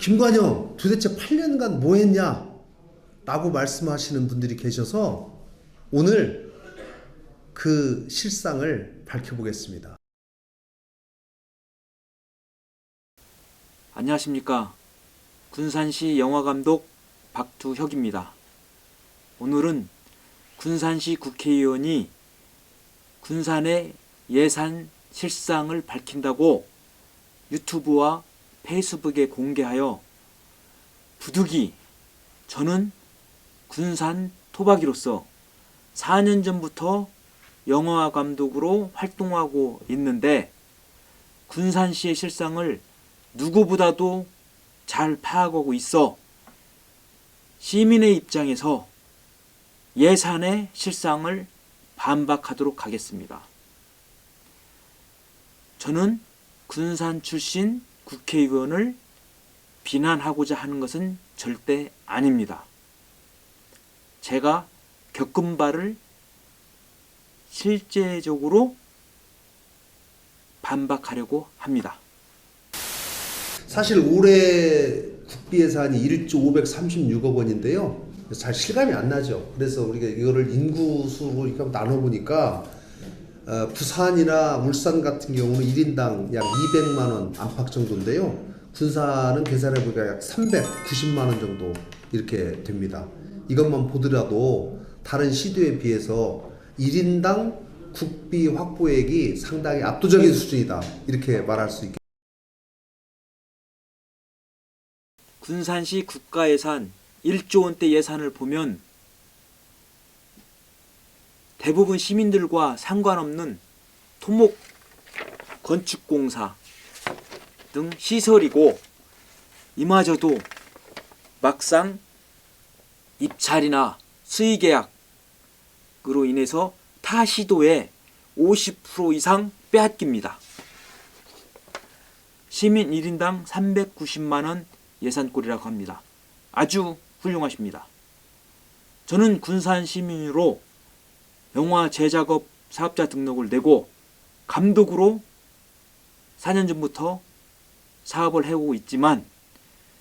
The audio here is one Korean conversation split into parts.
김관영 도대체 8년간 뭐 했냐? 라고 말씀하시는 분들이 계셔서 오늘 그 실상을 밝혀보겠습니다. 안녕하십니까. 군산시 영화감독 박두혁입니다. 오늘은 군산시 국회의원이 군산의 예산 실상을 밝힌다고 유튜브와 페이스북에 공개하여 부득이 저는 군산 토박이로서 4년 전부터 영화 감독으로 활동하고 있는데 군산시의 실상을 누구보다도 잘 파악하고 있어 시민의 입장에서 예산의 실상을 반박하도록 하겠습니다. 저는 군산 출신 국회의원을 비난하고자 하는 것은 절대 아닙니다. 제가 겪은 바를 실제적으로 반박하려고 합니다. 사실 올해 국비 예산이 1조 536억 원인데요. 잘 실감이 안 나죠. 그래서 우리가 이거를 인구수로 이렇게 나눠보니까 부산이나 울산 같은 경우는 1인당 약 200만 원 안팎 정도인데요. 군산은 계산해보니까 약 390만 원 정도 이렇게 됩니다. 이것만 보더라도 다른 시도에 비해서 1인당 국비 확보액이 상당히 압도적인 수준이다. 이렇게 말할 수 있겠습니다. 군산시 국가예산 1조 원대 예산을 보면 대부분 시민들과 상관없는 토목, 건축공사 등 시설이고 이마저도 막상 입찰이나 수의계약으로 인해서 타 시도의 50% 이상 빼앗깁니다. 시민 1인당 390만 원 예산꼴이라고 합니다. 아주 훌륭하십니다. 저는 군산 시민으로 영화 제작업 사업자 등록을 내고 감독으로 4년 전부터 사업을 해오고 있지만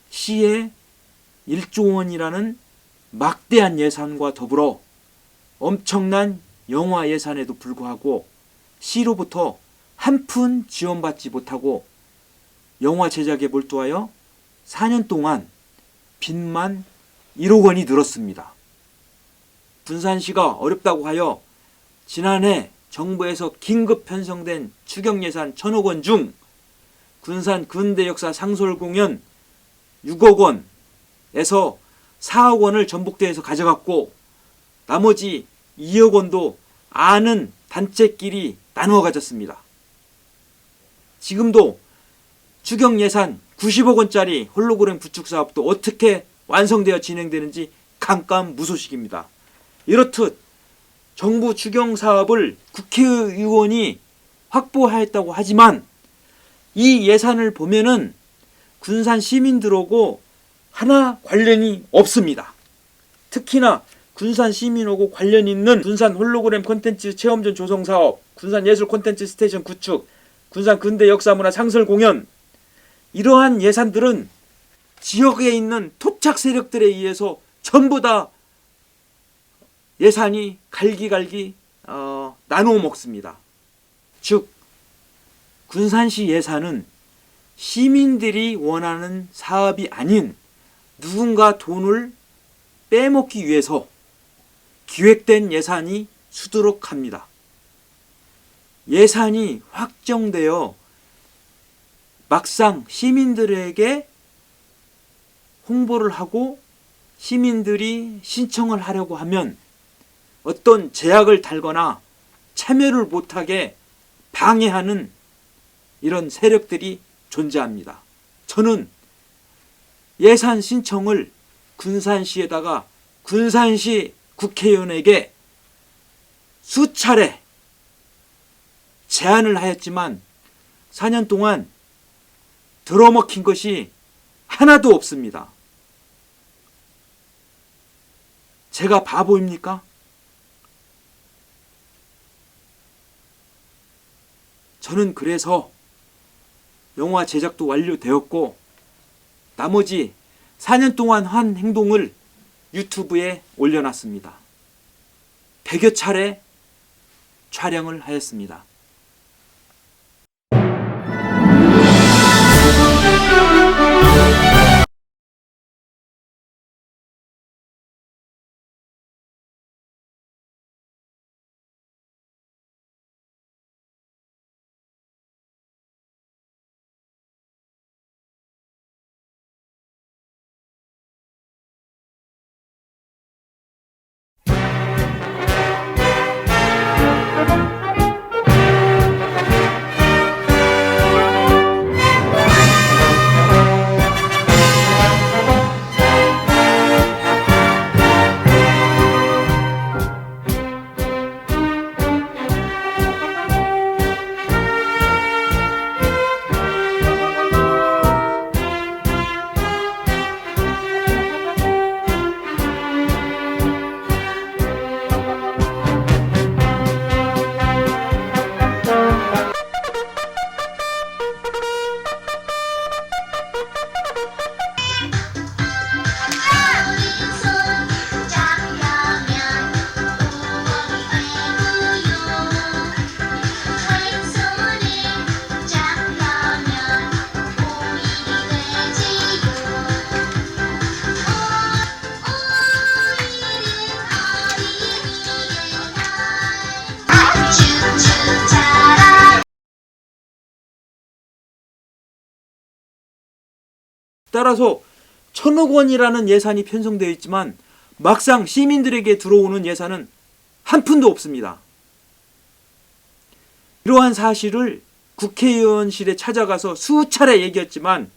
시의 1조 원이라는 막대한 예산과 더불어 엄청난 영화 예산에도 불구하고 시로부터 한 푼 지원받지 못하고 영화 제작에 몰두하여 4년 동안 빚만 1억 원이 늘었습니다. 군산시가 어렵다고 하여 지난해 정부에서 긴급 편성된 추경예산 1,000억 원 중 군산 근대역사 상설공연 6억 원에서 4억 원을 전북대에서 가져갔고 나머지 2억 원도 아는 단체끼리 나누어 가졌습니다. 지금도 추경예산 90억 원짜리 홀로그램 구축 사업도 어떻게 완성되어 진행되는지 깜깜무소식입니다. 이렇듯 정부 추경 사업을 국회의원이 확보하였다고 하지만 이 예산을 보면은 군산 시민들하고 하나 관련이 없습니다. 특히나 군산 시민하고 관련 있는 군산 홀로그램 콘텐츠 체험전 조성 사업, 군산 예술 콘텐츠 스테이션 구축, 군산 근대 역사문화 상설 공연 이러한 예산들은 지역에 있는 토착 세력들에 의해서 전부 다 예산이 갈기갈기 나누어 먹습니다. 즉 군산시 예산은 시민들이 원하는 사업이 아닌 누군가 돈을 빼먹기 위해서 기획된 예산이 수두룩합니다. 예산이 확정되어 막상 시민들에게 홍보를 하고 시민들이 신청을 하려고 하면 어떤 제약을 달거나 참여를 못하게 방해하는 이런 세력들이 존재합니다. 저는 예산 신청을 군산시에다가 군산시 국회의원에게 수차례 제안을 하였지만 4년 동안 들어먹힌 것이 하나도 없습니다. 제가 바보입니까? 저는 그래서 영화 제작도 완료되었고 나머지 4년 동안 한 행동을 유튜브에 올려놨습니다. 100여 차례 촬영을 하였습니다. 따라서 1,000억 원이라는 예산이 편성되어 있지만 막상 시민들에게 들어오는 예산은 한 푼도 없습니다. 이러한 사실을 국회의원실에 찾아가서 수차례 얘기했지만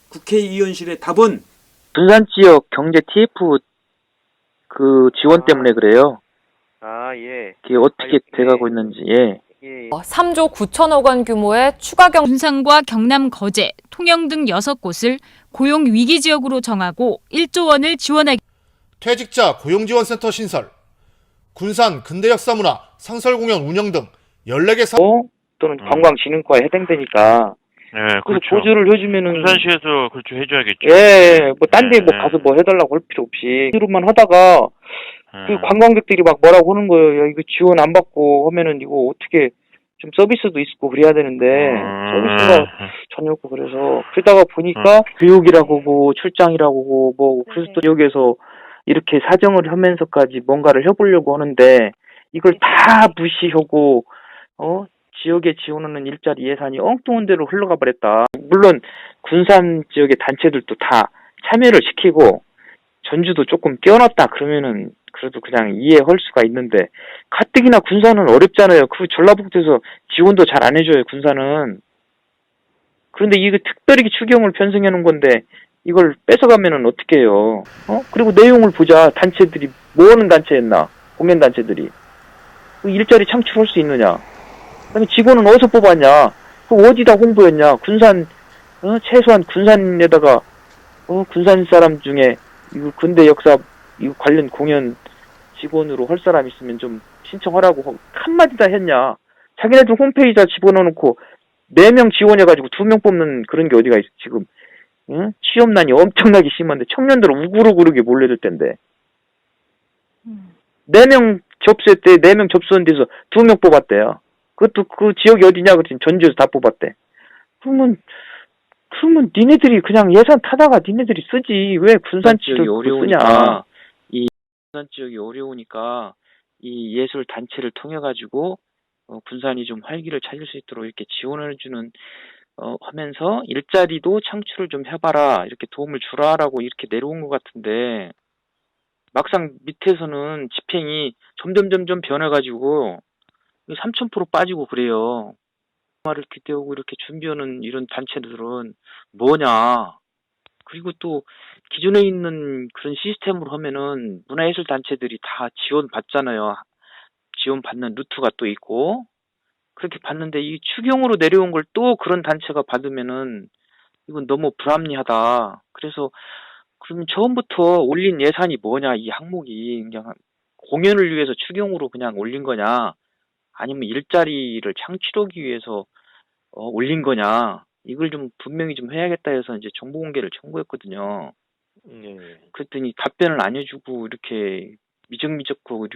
국회의원실의 답은 군산 지역 경제 TF 그 지원 때문에 그래요. 예. 그게 어떻게 돼가고 있는지. 예. 3조 9천억 원 규모의 추가 군산과 경남 거제, 통영 등 6곳을 고용 위기 지역으로 정하고 1조 원을 지원하기. 퇴직자 고용지원센터 신설, 군산 근대역사문화 상설공연 운영 등 14개 사업 또는 관광진흥과에 해당되니까 네, 그래서 그렇죠. 보조를 해주면은 군산시에서 그렇죠 해줘야겠죠. 뭐 딴 데 뭐 가서 뭐 해달라고 할 필요 없이 이로만 하다가 그 관광객들이 막 뭐라고 하는 거예요. 야, 이거 지원 안 받고 하면은 이거 어떻게 좀 서비스도 있고 그래야 되는데 서비스가 전혀 없고 그러다가 보니까 교육이라고 하고 출장이라고 하고 뭐 그래서 또 여기에서 이렇게 사정을 하면서까지 뭔가를 해보려고 하는데 이걸 다 무시하고 지역에 지원하는 일자리 예산이 엉뚱한 데로 흘러가 버렸다. 물론 군산 지역의 단체들도 다 참여를 시키고 전주도 조금 끼워놨다 그러면은 그래도 그냥 이해할 수가 있는데 가뜩이나 군산은 어렵잖아요. 그 전라북도에서 지원도 잘 안 해줘요. 군산은. 그런데 이거 특별히 추경을 편성해 놓은 건데 이걸 뺏어가면은 어떻게 해요? 그리고 내용을 보자. 단체들이 뭐 하는 단체였나? 공연 단체들이. 그 일자리 창출할 수 있느냐? 그다음에 직원은 어디서 뽑았냐? 그 어디다 홍보했냐? 군산 최소한 군산에다가 군산 사람 중에 이거 근대 역사 이거 관련 공연 직원으로 할 사람 있으면 좀 신청하라고 한마디 다 했냐? 자기네들 홈페이지에 집어넣어놓고 4명 지원해가지고 2명 뽑는 그런 게 어디가 있어 지금? 취업난이 엄청나게 심한데 청년들 우글우글하게 몰려들 텐데 4명 접수했대. 4명 접수한 데서 2명 뽑았대요. 그것도 그 지역이 어디냐 그랬더니 전주에서 다 뽑았대. 그러면 니네들이 그냥 예산 타다가 니네들이 쓰지 왜 군산 지역이 어려우냐? 이 군산 지역이 어려우니까 이 예술 단체를 통해 가지고 군산이 좀 활기를 찾을 수 있도록 이렇게 지원을 주는 하면서 일자리도 창출을 좀 해봐라 이렇게 도움을 주라라고 이렇게 내려온 것 같은데 막상 밑에서는 집행이 점점 변해가지고 3,000% 빠지고 그래요. 말을 기대하고 이렇게 준비하는 이런 단체들은 뭐냐? 그리고 또 기존에 있는 그런 시스템으로 하면은 문화예술 단체들이 다 지원 받잖아요. 지원 받는 루트가 또 있고 그렇게 받는데 이 추경으로 내려온 걸 또 그런 단체가 받으면은 이건 너무 불합리하다. 그래서 그러면 처음부터 올린 예산이 뭐냐? 이 항목이 그냥 공연을 위해서 추경으로 그냥 올린 거냐? 아니면 일자리를 창출하기 위해서 올린 거냐? 이걸 좀 분명히 좀 해야겠다 해서 이제 정보 공개를 청구했거든요. 네. 그랬더니 답변을 안 해주고 이렇게 미적미적하고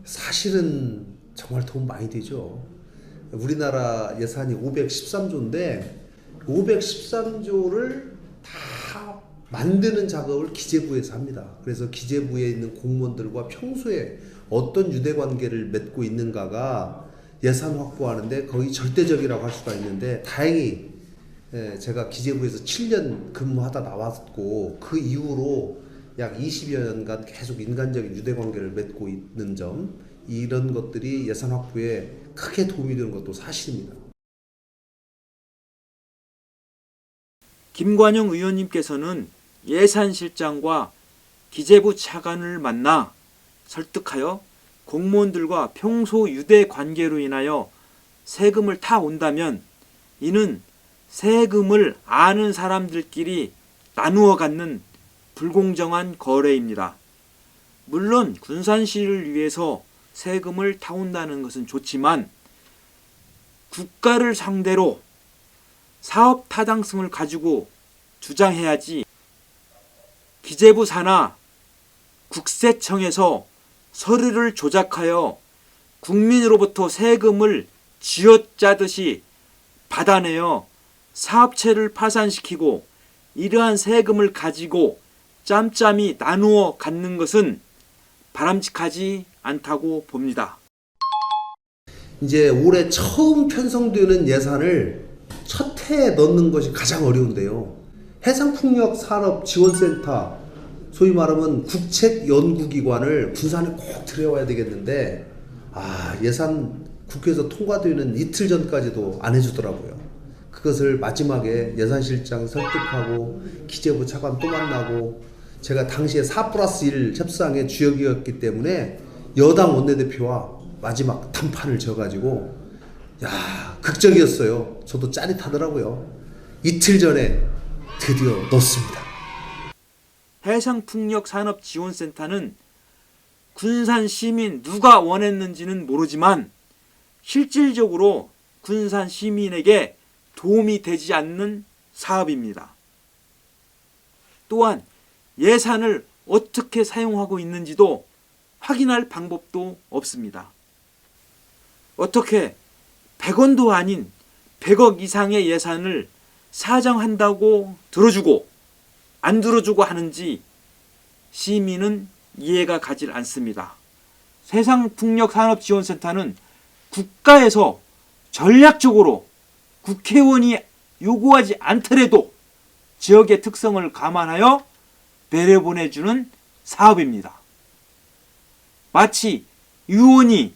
사실은 정말 도움 많이 되죠. 우리나라 예산이 513조인데 513조를 다 만드는 작업을 기재부에서 합니다. 그래서 기재부에 있는 공무원들과 평소에 어떤 유대관계를 맺고 있는가가 예산 확보하는데 거의 절대적이라고 할 수가 있는데 다행히 제가 기재부에서 7년 근무하다 나왔고 그 이후로 약 20여 년간 계속 인간적인 유대관계를 맺고 있는 점, 이런 것들이 예산 확보에 크게 도움이 되는 것도 사실입니다. 김관영 의원님께서는 예산실장과 기재부 차관을 만나 설득하여 공무원들과 평소 유대 관계로 인하여 세금을 타온다면 이는 세금을 아는 사람들끼리 나누어 갖는 불공정한 거래입니다. 물론 군산시를 위해서 세금을 타온다는 것은 좋지만 국가를 상대로 사업 타당성을 가지고 주장해야지 기재부 산하 국세청에서 서류를 조작하여 국민으로부터 세금을 쥐어짜듯이 받아내어 사업체를 파산시키고 이러한 세금을 가지고 짬짬이 나누어 갖는 것은 바람직하지 않다고 봅니다. 이제 올해 처음 편성되는 예산을 첫 해에 넣는 것이 가장 어려운데요. 해상풍력산업지원센터, 소위 말하면 국책연구기관을 군산에 꼭 들여와야 되겠는데 예산 국회에서 통과되는 이틀 전까지도 안 해주더라고요. 그것을 마지막에 예산실장 설득하고 기재부 차관 또 만나고, 제가 당시에 4+1 협상의 주역이었기 때문에 여당 원내대표와 마지막 단판을 져가지고 극적이었어요. 저도 짜릿하더라고요. 이틀 전에 드디어 넣습니다. 해상풍력산업지원센터는 군산 시민 누가 원했는지는 모르지만 실질적으로 군산 시민에게 도움이 되지 않는 사업입니다. 또한 예산을 어떻게 사용하고 있는지도 확인할 방법도 없습니다. 어떻게 100원도 아닌 100억 이상의 예산을 사정한다고 들어주고 안 들어주고 하는지 시민은 이해가 가질 않습니다. 해상풍력산업지원센터는 국가에서 전략적으로 국회의원이 요구하지 않더라도 지역의 특성을 감안하여 내려보내주는 사업입니다. 마치 의원이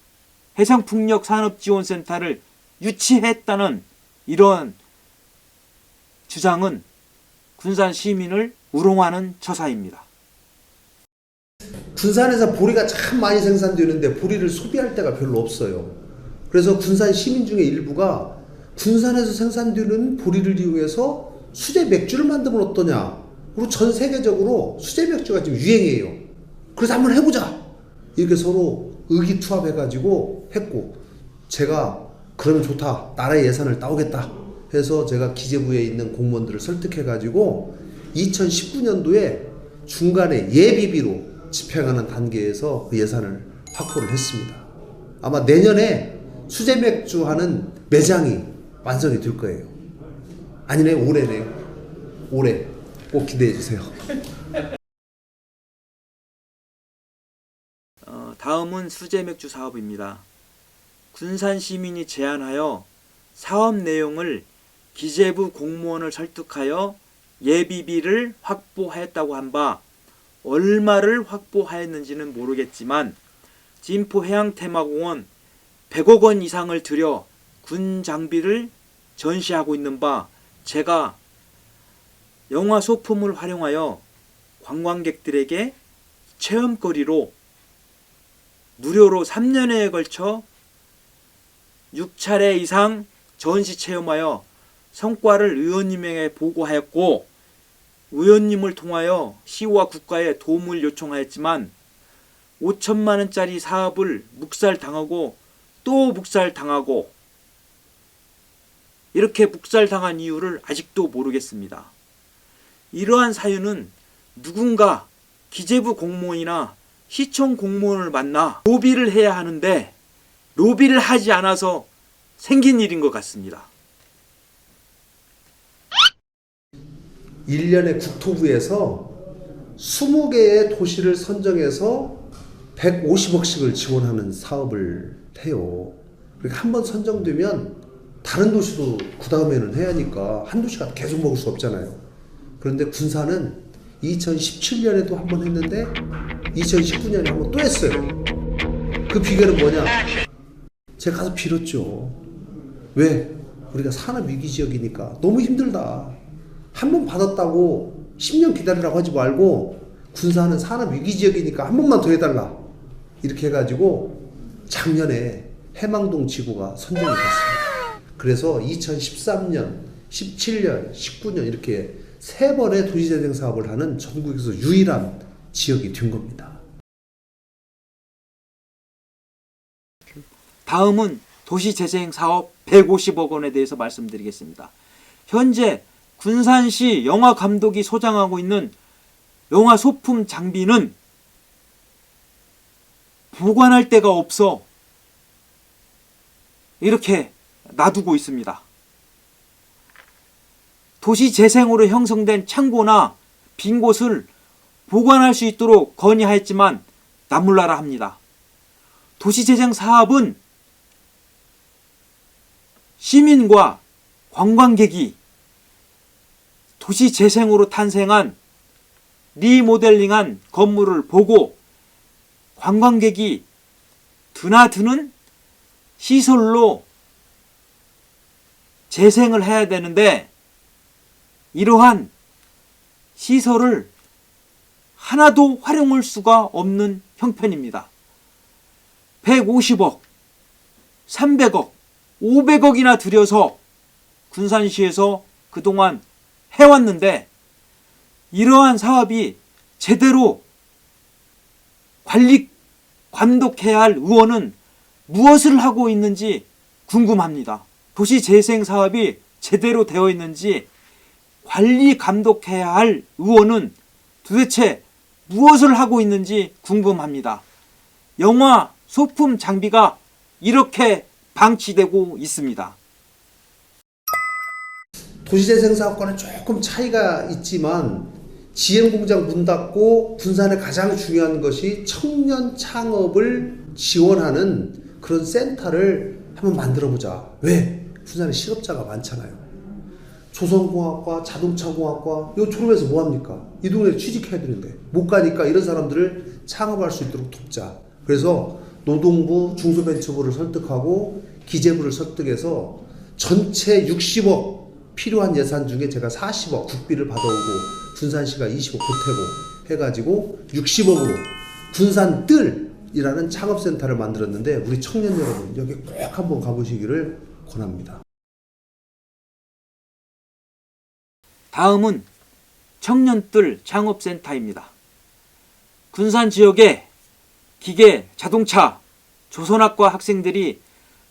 해상풍력산업지원센터를 유치했다는 이런 주장은 군산 시민을 우롱하는 처사입니다. 군산에서 보리가 참 많이 생산되는데 보리를 소비할 데가 별로 없어요. 그래서 군산 시민 중에 일부가 군산에서 생산되는 보리를 이용해서 수제 맥주를 만들면 어떠냐. 그리고 전 세계적으로 수제 맥주가 지금 유행이에요. 그래서 한번 해보자. 이렇게 서로 의기투합해가지고 했고, 제가 그러면 좋다, 나라의 예산을 따오겠다 해서 제가 기재부에 있는 공무원들을 설득해가지고 2019년도에 중간에 예비비로 집행하는 단계에서 그 예산을 확보를 했습니다. 아마 내년에 수제 맥주 하는 매장이 완성이 될 거예요. 아니네, 올해네요. 올해 꼭 기대해 주세요. 다음은 수제 맥주 사업입니다. 군산 시민이 제안하여 사업 내용을 기재부 공무원을 설득하여 예비비를 확보하였다고 한 바 얼마를 확보하였는지는 모르겠지만 진포해양테마공원 100억 원 이상을 들여 군 장비를 전시하고 있는 바 제가 영화 소품을 활용하여 관광객들에게 체험거리로 무료로 3년에 걸쳐 6차례 이상 전시 체험하여 성과를 의원님에게 보고하였고, 의원님을 통하여 시와 국가에 도움을 요청하였지만 5천만 원짜리 사업을 묵살당하고 또 묵살당하고 이렇게 묵살당한 이유를 아직도 모르겠습니다. 이러한 사유는 누군가 기재부 공무원이나 시청 공무원을 만나 로비를 해야 하는데 로비를 하지 않아서 생긴 일인 것 같습니다. 1년에 국토부에서 20개의 도시를 선정해서 150억씩을 지원하는 사업을 해요. 그러니까 한번 선정되면 다른 도시도 그 다음에는 해야 하니까 한 도시가 계속 먹을 수 없잖아요. 그런데 군산은 2017년에도 한 번 했는데 2019년에 한 번 또 했어요. 그 비결은 뭐냐? 제가 가서 빌었죠. 왜? 우리가 산업위기 지역이니까 너무 힘들다. 한 번 받았다고 10년 기다리라고 하지 말고 군산은 산업위기 지역이니까 한 번만 더 해달라. 이렇게 해가지고 작년에 해망동 지구가 선정이 됐습니다. 그래서 2013년, 17년, 19년 이렇게 3번의 도시재생 사업을 하는 전국에서 유일한 지역이 된 겁니다. 다음은 도시재생 사업 150억 원에 대해서 말씀드리겠습니다. 현재 군산시 영화감독이 소장하고 있는 영화 소품 장비는 보관할 데가 없어 이렇게 놔두고 있습니다. 도시재생으로 형성된 창고나 빈 곳을 보관할 수 있도록 건의하였지만 나몰라라 합니다. 도시재생 사업은 시민과 관광객이 도시재생으로 탄생한 리모델링한 건물을 보고 관광객이 드나드는 시설로 재생을 해야 되는데 이러한 시설을 하나도 활용할 수가 없는 형편입니다. 150억, 300억, 500억이나 들여서 군산시에서 그동안 해왔는데 이러한 사업이 제대로 감독해야 할 의원은 무엇을 하고 있는지 궁금합니다. 도시재생 사업이 제대로 되어 있는지 감독해야 할 의원은 도대체 무엇을 하고 있는지 궁금합니다. 영화 소품 장비가 이렇게 방치되고 있습니다. 도시재생 사업과는 조금 차이가 있지만 GM공장 문 닫고 군산의 가장 중요한 것이 청년 창업을 지원하는 그런 센터를 한번 만들어보자. 왜? 군산에 실업자가 많잖아요. 조선공학과, 자동차공학과 이거 졸업해서 뭐합니까? 이 동네에 취직해야 되는데 못 가니까 이런 사람들을 창업할 수 있도록 돕자. 그래서 노동부, 중소벤처부를 설득하고 기재부를 설득해서 전체 60억 필요한 예산 중에 제가 40억 국비를 받아오고 군산시가 20억 보태고 해가지고 60억으로 군산뜰이라는 창업센터를 만들었는데 우리 청년 여러분 여기 꼭 한번 가보시기를 권합니다. 다음은 청년뜰 창업센터입니다. 군산 지역에 기계, 자동차, 조선학과 학생들이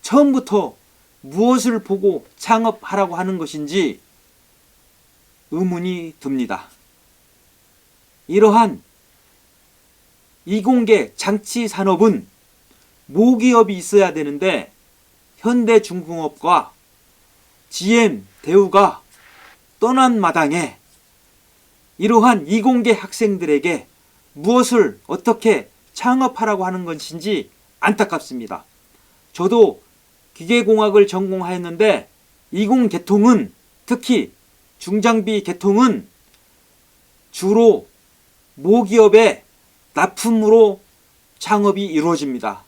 처음부터 무엇을 보고 창업하라고 하는 것인지 의문이 듭니다. 이러한 이공계 장치 산업은 모기업이 있어야 되는데 현대중공업과 GM, 대우가 떠난 마당에 이러한 이공계 학생들에게 무엇을 어떻게 창업하라고 하는 것인지 안타깝습니다. 저도 기계공학을 전공하였는데 이공계통은 특히 중장비 계통은 주로 모기업의 납품으로 창업이 이루어집니다.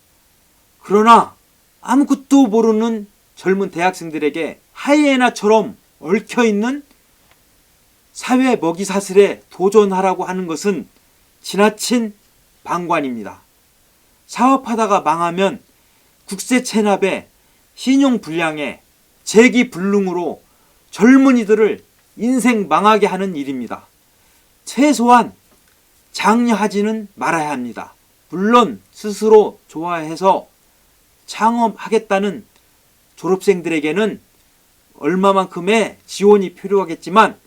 그러나 아무것도 모르는 젊은 대학생들에게 하이에나처럼 얽혀있는 사회 먹이사슬에 도전하라고 하는 것은 지나친 방관입니다. 사업하다가 망하면 국세 체납에 신용불량에 재기불능으로 젊은이들을 인생 망하게 하는 일입니다. 최소한 장려하지는 말아야 합니다. 물론 스스로 좋아해서 창업하겠다는 졸업생들에게는 얼마만큼의 지원이 필요하겠지만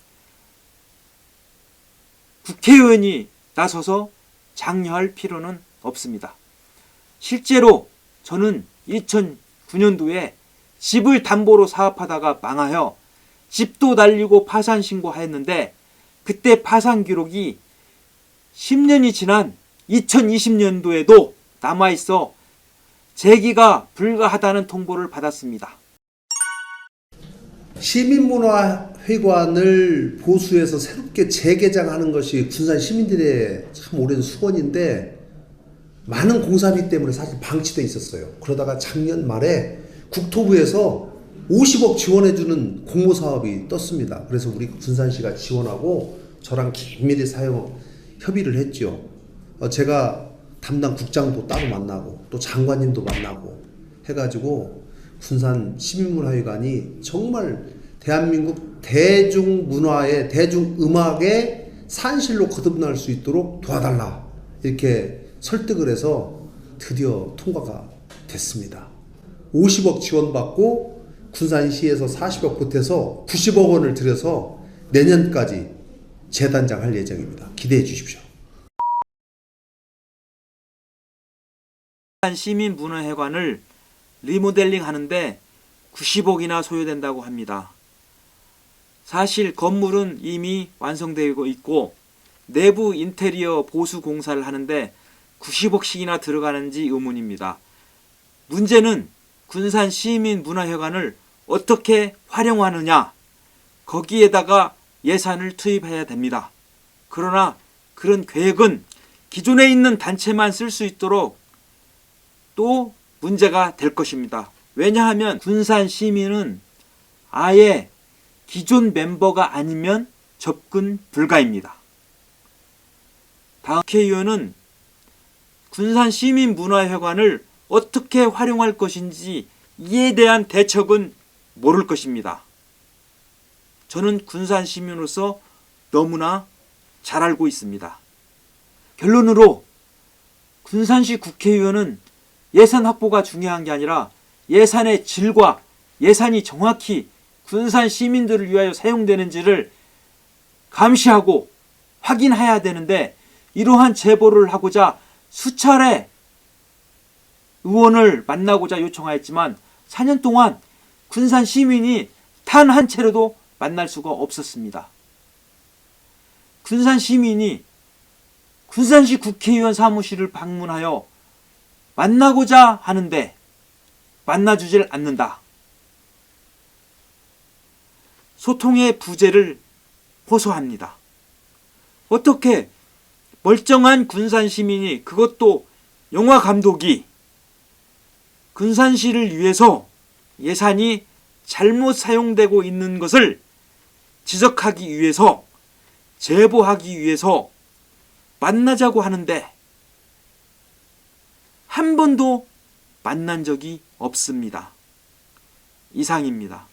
국회의원이 나서서 장려할 필요는 없습니다. 실제로 저는 2009년도에 집을 담보로 사업하다가 망하여 집도 날리고 파산 신고하였는데 그때 파산 기록이 10년이 지난 2020년도에도 남아있어 재기가 불가하다는 통보를 받았습니다. 시민문화회관을 보수해서 새롭게 재개장하는 것이 군산 시민들의 참 오랜 수건인데 많은 공사비 때문에 사실 방치돼 있었어요. 그러다가 작년 말에 국토부에서 50억 지원해주는 공모사업이 떴습니다. 그래서 우리 군산시가 지원하고 저랑 긴밀히 협의를 했죠. 제가 담당 국장도 따로 만나고 또 장관님도 만나고 해가지고 군산 시민문화회관이 정말 대한민국 대중문화의 대중음악의 산실로 거듭날 수 있도록 도와달라 이렇게 설득을 해서 드디어 통과가 됐습니다. 50억 지원받고 군산시에서 40억 보태서 90억 원을 들여서 내년까지 재단장할 예정입니다. 기대해 주십시오. 시민문화회관을 리모델링 하는데 90억이나 소요된다고 합니다. 사실 건물은 이미 완성되고 있고 내부 인테리어 보수 공사를 하는데 90억씩이나 들어가는지 의문입니다. 문제는 군산 시민문화회관을 어떻게 활용하느냐, 거기에다가 예산을 투입해야 됩니다. 그러나 그런 계획은 기존에 있는 단체만 쓸 수 있도록 또 문제가 될 것입니다. 왜냐하면 군산 시민은 아예 기존 멤버가 아니면 접근 불가입니다. 다음 국회의원은 군산 시민문화회관을 어떻게 활용할 것인지 이에 대한 대책은 모를 것입니다. 저는 군산 시민으로서 너무나 잘 알고 있습니다. 결론으로 군산시 국회의원은 예산 확보가 중요한 게 아니라 예산의 질과 예산이 정확히 군산 시민들을 위하여 사용되는지를 감시하고 확인해야 되는데 이러한 제보를 하고자 수차례 의원을 만나고자 요청하였지만 4년 동안 군산 시민이 단 한 차례도 만날 수가 없었습니다. 군산 시민이 군산시 국회의원 사무실을 방문하여 만나고자 하는데 만나주질 않는다. 소통의 부재를 호소합니다. 어떻게 멀쩡한 군산 시민이, 그것도 영화 감독이 군산시를 위해서 예산이 잘못 사용되고 있는 것을 지적하기 위해서, 제보하기 위해서 만나자고 하는데 한 번도 만난 적이 없습니다. 이상입니다.